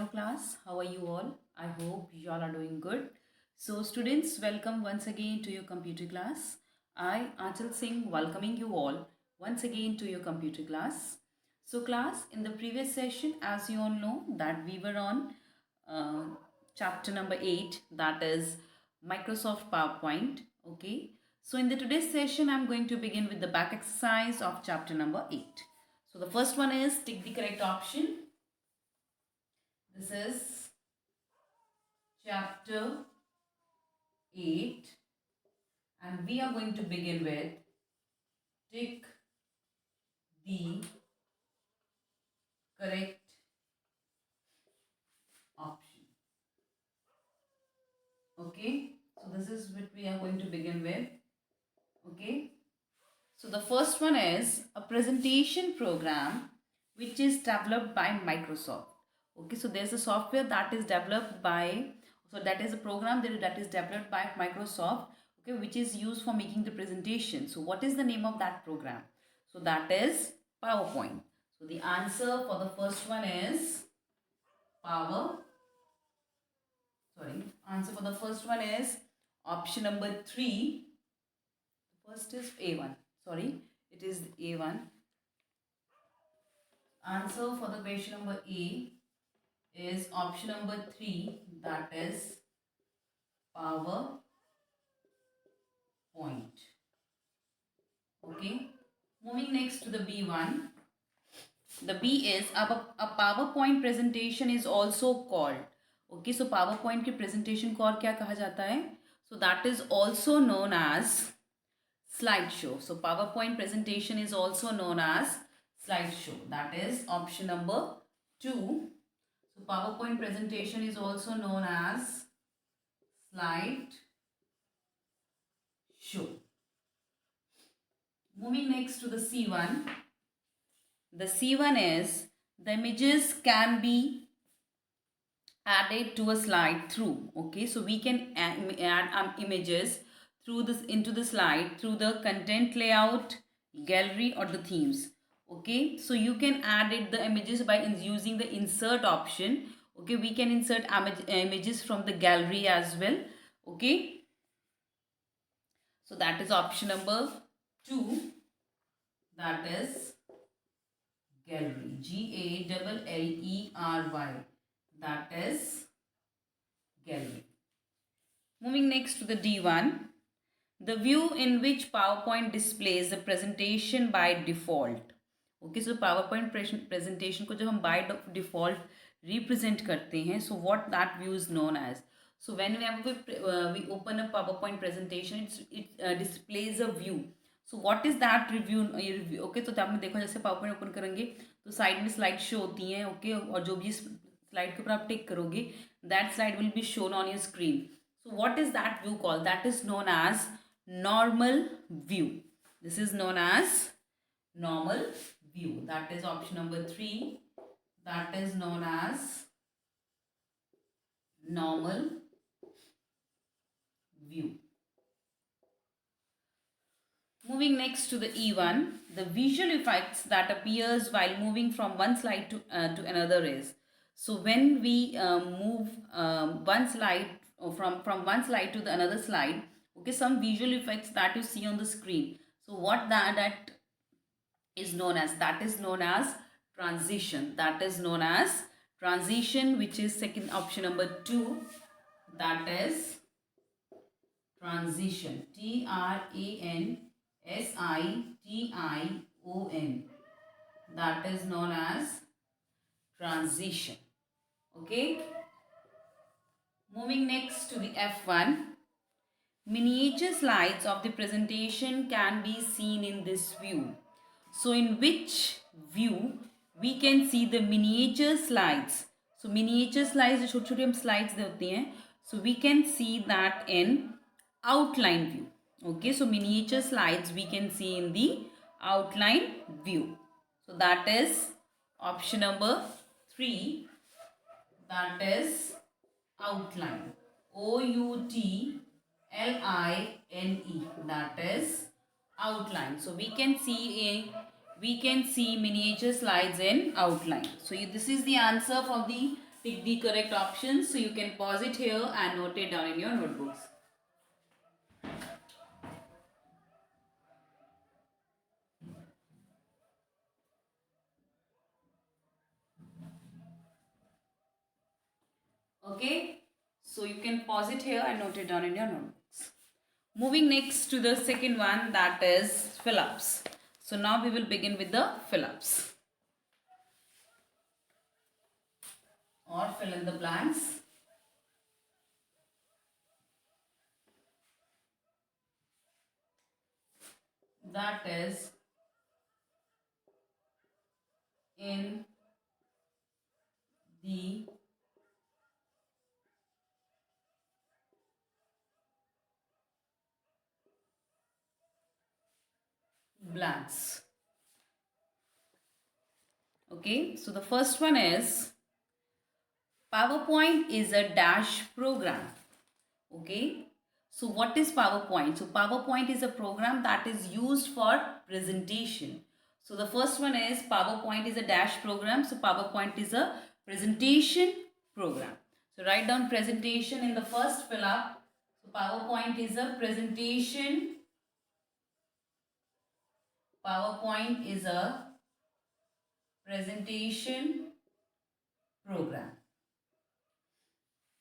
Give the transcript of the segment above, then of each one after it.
Hello class, how are you all? I hope you all are doing good. So students, welcome once again to your computer class. I, Achal Singh, welcoming you all once again to your computer class. So class, in the previous session, as you all know, that we were on uh, chapter number 8, that is Microsoft PowerPoint. Okay. So in the today's session, I'm going to begin with the back exercise of chapter number 8. So the first one is tick the correct option. This is chapter 8 and we are going to begin with tick the correct option. Okay, so this is what we are going to begin with. Okay, so the first one is a presentation program which is developed by Microsoft. Okay, so there's a software that is developed by, so that is a program that is developed by Microsoft, okay, which is used for making the presentation. So what is the name of that program? So that is PowerPoint. So the answer for the first one is answer for the first one is option number 3. First is A1. Sorry, it is A1. Answer for the question number A is option number 3, that is PowerPoint. Okay. Moving next to the B1. The B is a PowerPoint presentation is also called. Okay, so PowerPoint की presentation को और क्या कहा जाता है? So that is also known as slideshow. So PowerPoint presentation is also known as slideshow. That is option number 2. So PowerPoint presentation is also known as slideshow. Moving next to the C1. The C1 is the images can be added to a slide through. Okay, so we can add images through this into the slide through the content layout, gallery or the themes. Okay, so you can add the images by using the insert option. Okay, we can insert images from the gallery as well. Okay, so that is option number 2, that is gallery, Gallery, that is gallery. Moving next to the D1, the view in which PowerPoint displays the presentation by default. Okay, so PowerPoint presentation को जब हम by default represent करते हैं, so what that view is known as. So whenever we open a PowerPoint presentation, it displays a view. So what is that review? Okay, तो आपने देखा जैसे PowerPoint open करेंगे तो साइड में स्लाइड शो होती हैं. ओके, और जो भी स्लाइड के ऊपर आप टिक करोगे, that slide will be shown on your screen. So what is that view called? That is known as normal view. This is known as normal view. That is option number 3. That is known as normal view. Moving next to the E1, the visual effects that appears while moving from one slide to another is. So when we move one slide from one slide to the another slide, okay, some visual effects that you see on the screen. So what that is known as? That is known as transition. That is known as transition, which is second option number 2. That is transition. TRANSITION. That is known as transition. Okay. Moving next to the F1. Miniature slides of the presentation can be seen in this view. So in which view we can see the miniature slides? So miniature slides, जो छोटे छोटे हम slides होते हैं, so we can see that in outline view. Okay, so miniature slides we can see in the outline view. So that is option number 3. That is outline. OUTLINE. That is outline. So we can see miniature slides in outline. So this is the answer for the Pick the correct options. So you can pause it here and note it down in your notebooks. Okay, so you can pause it here and note it down in your notebooks. Moving next to the second one, that is fill-ups. So now we will begin with the fill-ups or fill in the blanks. That is in the blanks. Okay, so the first one is PowerPoint is a dash program. Okay, so what is PowerPoint? So PowerPoint is a program that is used for presentation. So the first one is PowerPoint is a dash program. So PowerPoint is a presentation program. So write down presentation in the first fill up. So PowerPoint is a presentation. PowerPoint is a presentation program.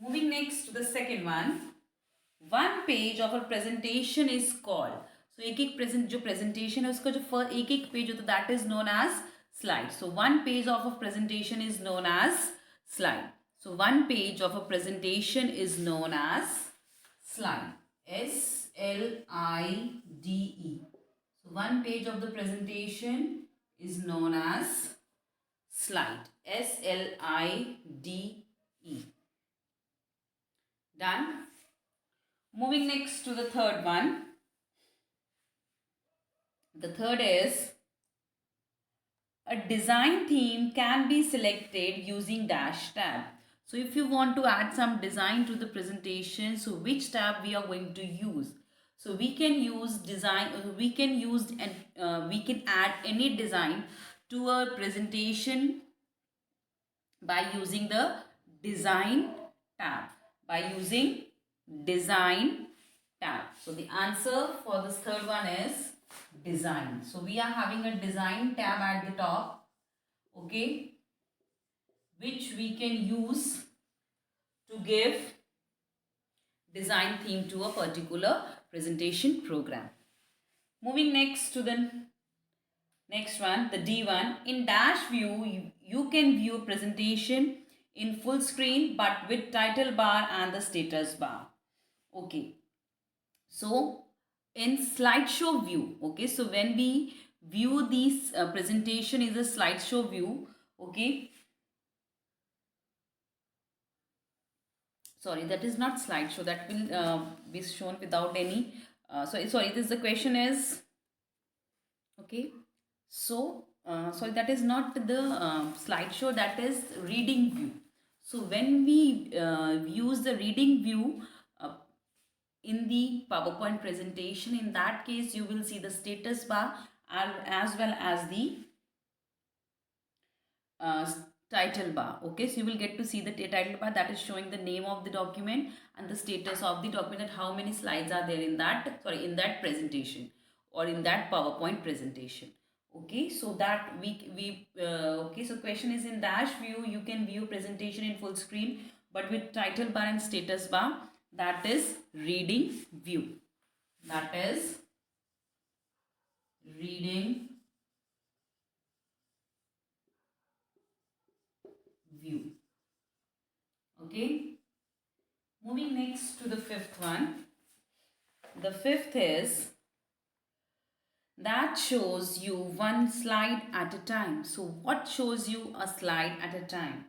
Moving next to the second one. One page of a presentation is called. So एक present जो presentation है उसका जो एक page होता है that is known as slide. So one page of a presentation is known as slide. So one page of a presentation is known as slide. SLIDE. So one page of the presentation is known as slide. SLIDE. Done. Moving next to the third one. The third is a design theme can be selected using dash tab. So if you want to add some design to the presentation, so which tab we are going to use? So we can use design, we can use and we can add any design to a presentation by using the design tab. By using design tab. So the answer for this third one is design. So we are having a design tab at the top, okay, which we can use to give design theme to a particular presentation program. Moving next to the next one, the D1. In dash view, you can view a presentation in full screen but with title bar and the status bar. Okay, so in slideshow view, okay, so when we view this presentation is a slideshow view, okay, sorry, that is not slideshow, that will be shown without any sorry, this the question is, okay, so sorry, that is not the slideshow, that is reading view. So when we use the reading view in the PowerPoint presentation, in that case you will see the status bar as well as the title bar. Okay, so you will get to see the title bar that is showing the name of the document and the status of the document, and how many slides are there in that, sorry, in that presentation or in that PowerPoint presentation. Okay, so that we okay, so question is, in dash view you can view presentation in full screen but with title bar and status bar, that is reading view. That is reading view. Okay, moving next to the fifth one. The fifth is that shows you one slide at a time. So what shows you a slide at a time?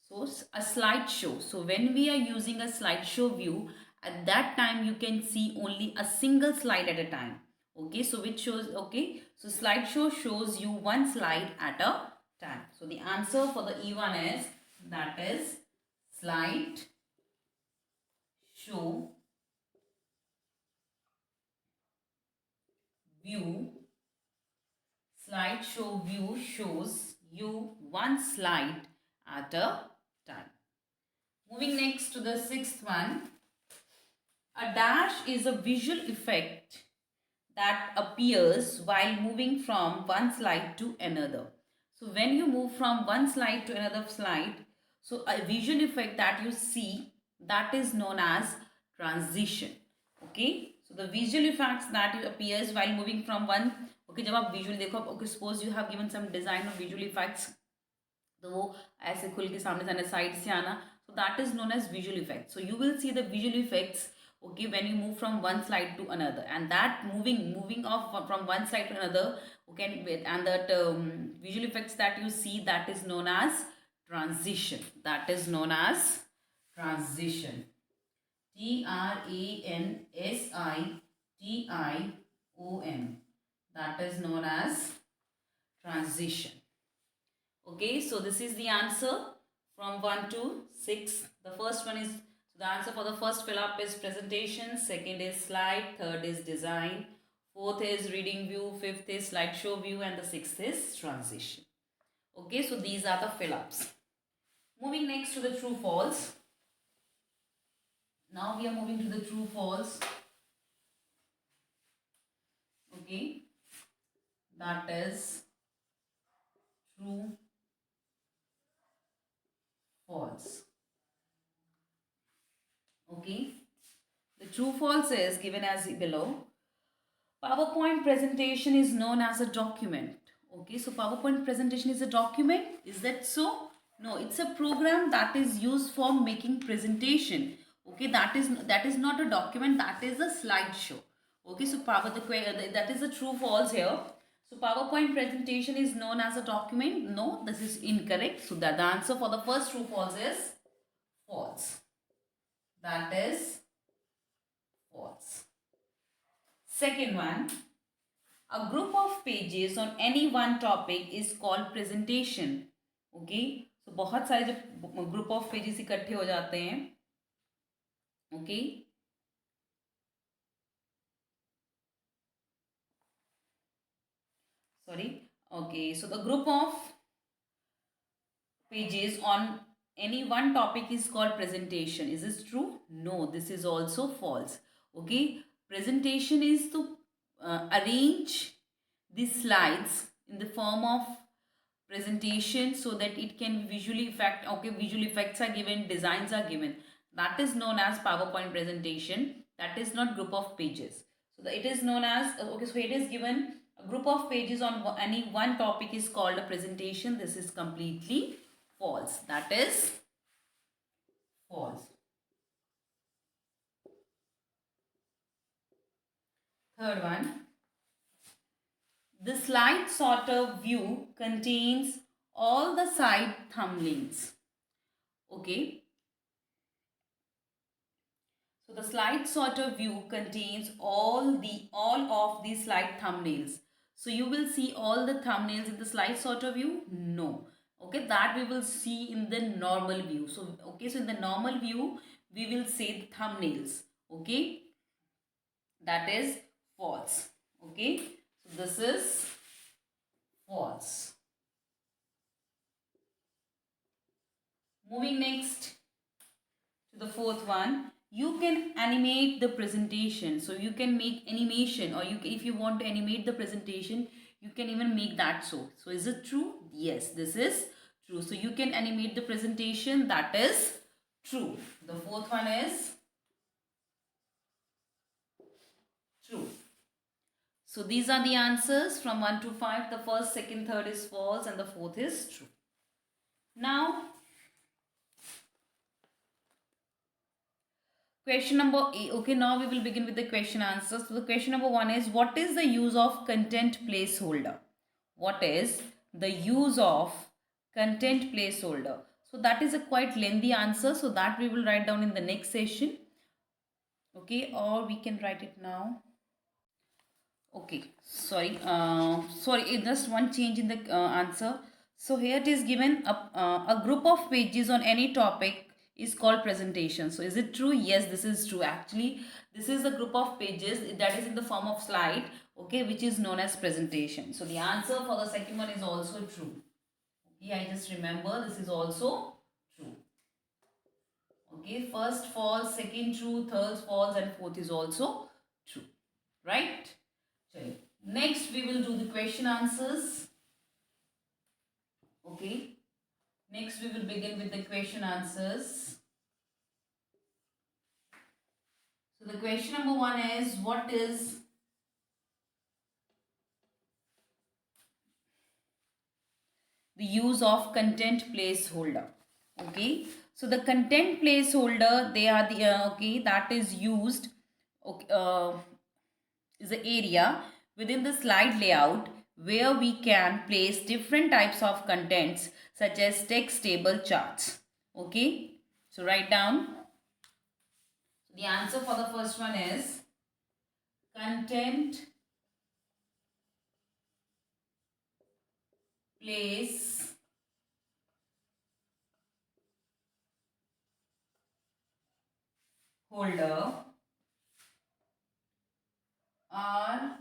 So a slideshow. So when we are using a slideshow view, at that time you can see only a single slide at a time. Okay, so which shows, okay, so slideshow shows you one slide at a time. So the answer for the E1 is, that is slide show view. Slideshow view shows you one slide at a time. Moving next to the sixth one. A dash is a visual effect that appears while moving from one slide to another. So when you move from one slide to another slide, so a visual effect that you see, that is known as transition. Okay, so the visual effects that appears while moving from one, okay, जब आप visual देखो, okay, suppose you have given some design of visual effects, तो वो ऐसे खुल के सामने से आना, साइड से आना, so that is known as visual effects. So you will see the visual effects, okay, when you move from one slide to another, and that moving off from one slide to another, okay, and that visual effects that you see, that is known as transition. That is known as transition. transition. That is known as transition. Okay, so this is the answer from 1 to 6. The first one is, the answer for the first fill up is presentation, second is slide, third is design, fourth is reading view, fifth is slideshow view, and the sixth is transition. Okay, so these are the fill ups. Moving next to the true false. Now we are moving to the true false. Okay, that is true false. Okay, the true false is given as below. PowerPoint presentation is known as a document. Okay, so PowerPoint presentation is a document. Is that so? No, it's a program that is used for making presentation. Okay, that is not a document, that is a slideshow. Okay, so that is a true false here. So PowerPoint presentation is known as a document. No, this is incorrect. So the answer for the first true false is false. That is false. Second one, a group of pages on any one topic is called presentation. Okay, so बहुत सारे जो group of pages इकट्ठे हो जाते हैं. Okay, sorry. Okay, so the group of pages on any one topic is called presentation. Is this true? No, this is also false. Okay, presentation is to arrange the slides in the form of presentation so that it can visually effect. Okay, visual effects are given, designs are given. That is known as PowerPoint presentation. That is not group of pages. So it is known as, okay, so it is given a group of pages on any one topic is called a presentation. This is completely false. That is false. Third one, the slide sorter view contains all the side thumbnails. Okay, so the slide sorter view contains all of the slide thumbnails. So you will see all the thumbnails in the slide sorter view? No. Okay, that we will see in the normal view. So okay, so in the normal view we will see the thumbnails. Okay, that is false. Okay, so this is false. Moving next to the fourth one, you can animate the presentation. So you can make animation, or if you want to animate the presentation, you can even make that. So is it true? Yes, this is true. So you can animate the presentation. That is true. The fourth one is true. So these are the answers from 1 to 5. The first, second, third is false, and the fourth is true. Now, question number 8. Okay, now we will begin with the question answers. So the question number 1 is, what is the use of content placeholder? What is the use of content placeholder? So that is a quite lengthy answer. So that we will write down in the next session. Okay, or we can write it now. Okay, sorry, just one change in the answer. So here it is given a group of pages on any topic is called presentation. So is it true? Yes, this is true. Actually, this is a group of pages that is in the form of slide, okay, which is known as presentation. So the answer for the second one is also true. Okay, I just remember this is also true. Okay, first false, second true, third false, and fourth is also true. Right? Chalo. Next, we will do the question answers. Okay. Next, we will begin with the question answers. So the question number 1 is, what is the use of content placeholder? Okay, so the content placeholder, they are the okay, that is used, okay, is the area within the slide layout where we can place different types of contents such as text, table, charts. Okay, so write down. The answer for the first one is content place holder are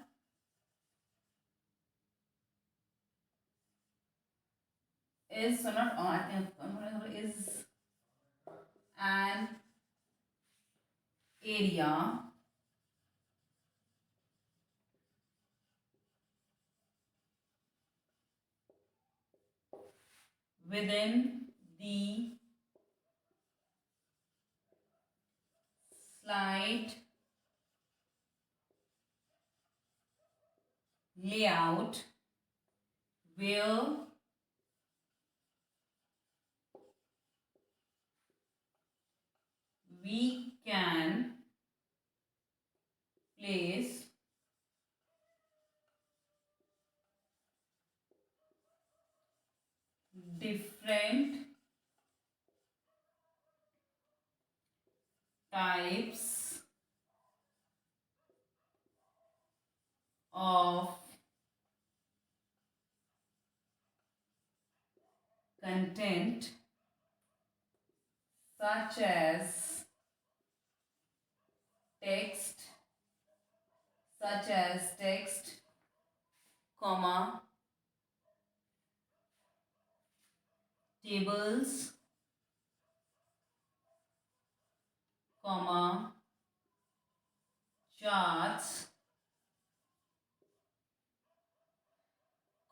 is, so not on, is an area within the slide layout where we can place different types of content such as text, comma, tables, comma, charts,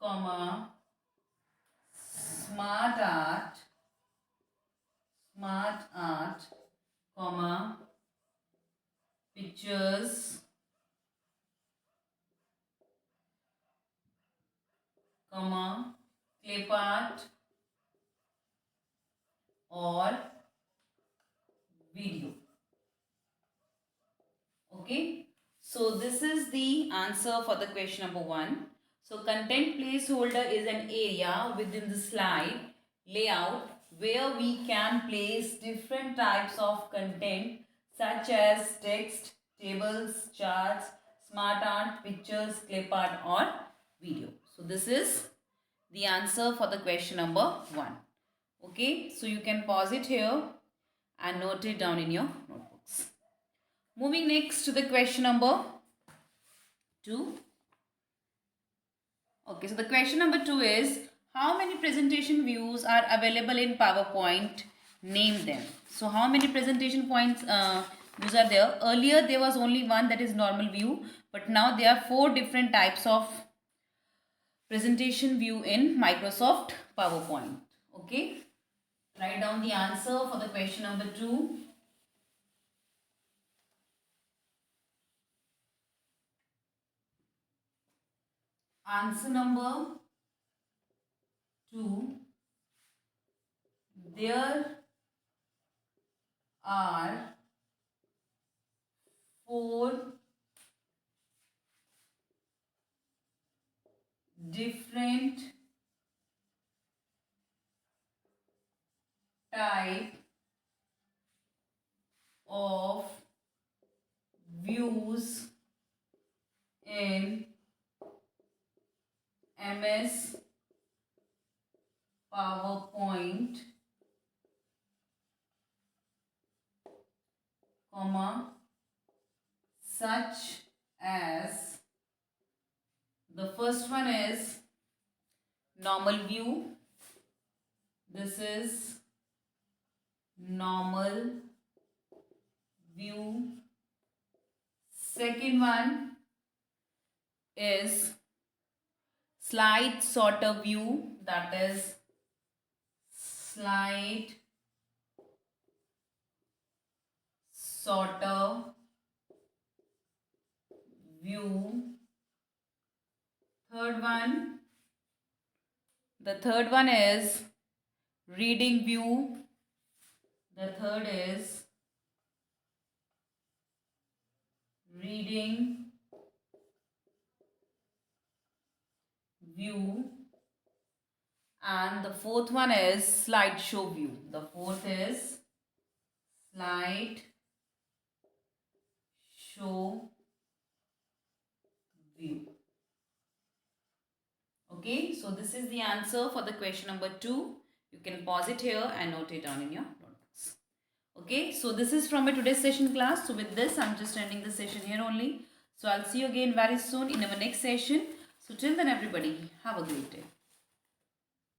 comma, smart art, comma, pictures, comma, clip art or video. Okay, so this is the answer for the question number 1. So content placeholder is an area within the slide layout where we can place different types of content such as text, tables, charts, smart art, pictures, clip art or video. So this is the answer for the question number 1. Okay, so you can pause it here and note it down in your notebooks. Moving next to the question number 2. Okay, so the question number 2 is, how many presentation views are available in PowerPoint? Name them. So how many presentation points views are there? Earlier there was only one, that is normal view, but now there are 4 different types of presentation view in Microsoft PowerPoint. Okay, write down the answer for the question number 2. Answer number 2, there are 4 different type of views in MS PowerPoint, comma, such as, the first one is normal view. This is normal view. Second one is slide sorter view, that is slide sorter view. The third one is reading view. The third is reading view. And the fourth one is slideshow view. The fourth is slide show view. Okay, so this is the answer for the question number 2. You can pause it here and note it down in your notebooks. Okay, so this is from my today's session class. So with this, I'm just ending the session here only. So I'll see you again very soon in our next session. So till then, everybody, have a great day.